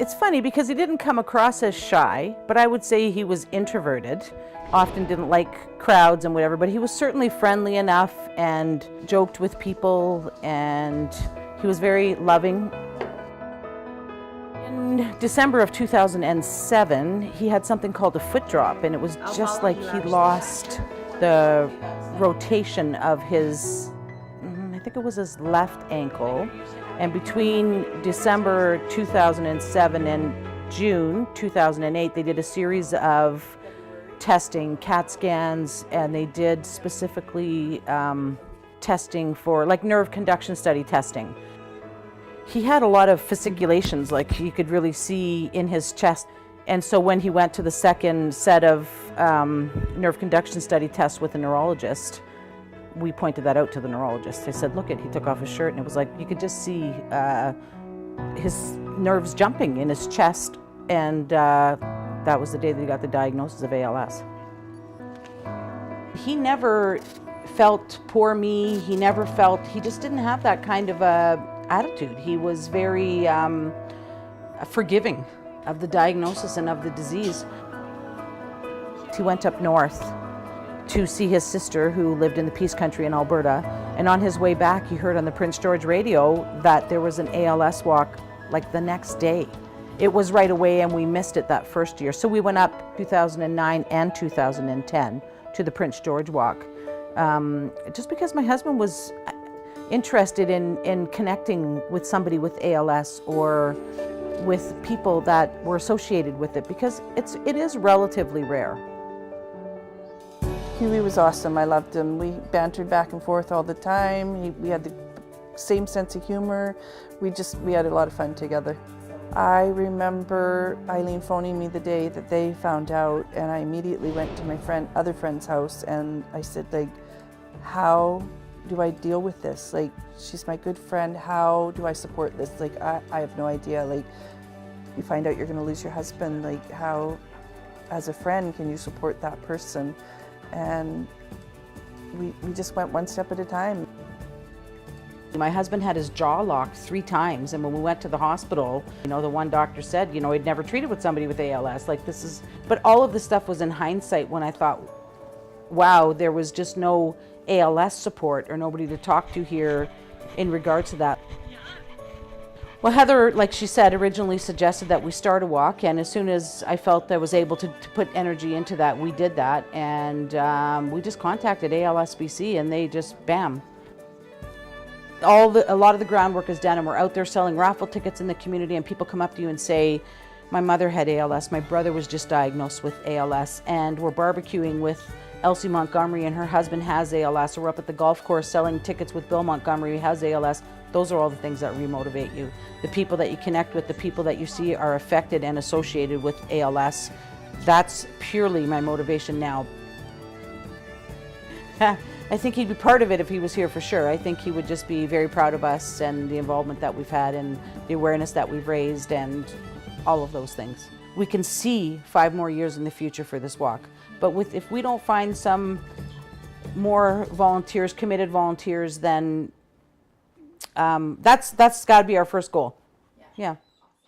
It's funny because he didn't come across as shy, but I would say he was introverted, often didn't like crowds and whatever, but he was certainly friendly enough and joked with people, and he was very loving. In December of 2007, he had something called a foot drop, and it was just like he lost the rotation of his, I think it was his left ankle. And between December 2007 and June 2008, they did a series of testing, CAT scans, and they did specifically testing for like nerve conduction study testing. He had a lot of fasciculations, like you could really see in his chest. And so when he went to the second set of nerve conduction study tests with a neurologist, we pointed that out to the neurologist. I said, look, he took off his shirt, and it was like you could just see his nerves jumping in his chest, and that was the day that he got the diagnosis of ALS. He never felt poor me. He just didn't have that kind of attitude. He was very forgiving of the diagnosis and of the disease. He went up north to see his sister who lived in the Peace Country in Alberta, and on his way back he heard on the Prince George radio that there was an ALS walk like the next day. It was right away, and we missed it that first year. So we went up 2009 and 2010 to the Prince George walk, just because my husband was interested in connecting with somebody with ALS or with people that were associated with it, because it is relatively rare. Huey was awesome. I loved him. We bantered back and forth all the time. We had the same sense of humor. We had a lot of fun together. I remember Eileen phoning me the day that they found out, and I immediately went to my other friend's house, and I said, like, how do I deal with this? Like, she's my good friend. How do I support this? Like, I have no idea. Like, you find out you're going to lose your husband. Like, how, as a friend, can you support that person? And we just went one step at a time. My husband had his jaw locked 3 times, and when we went to the hospital, the one doctor said, he'd never treated with somebody with ALS. Like, but all of this stuff was in hindsight when I thought, wow, there was just no ALS support or nobody to talk to here in regards to that. Well, Heather, like she said, originally suggested that we start a walk, and as soon as I felt I was able to put energy into that, we did that, and we just contacted ALS BC, and they just, bam. A lot of the groundwork is done, and we're out there selling raffle tickets in the community, and people come up to you and say, my mother had ALS, my brother was just diagnosed with ALS, and we're barbecuing with Elsie Montgomery, and her husband has ALS, or we're up at the golf course selling tickets with Bill Montgomery, who has ALS. Those are all the things that remotivate you. The people that you connect with, the people that you see are affected and associated with ALS, that's purely my motivation now. I think he'd be part of it if he was here for sure. I think he would just be very proud of us and the involvement that we've had and the awareness that we've raised and all of those things. We can see 5 more years in the future for this walk, but if we don't find some more volunteers, committed volunteers, then that's got to be our first goal. Yeah.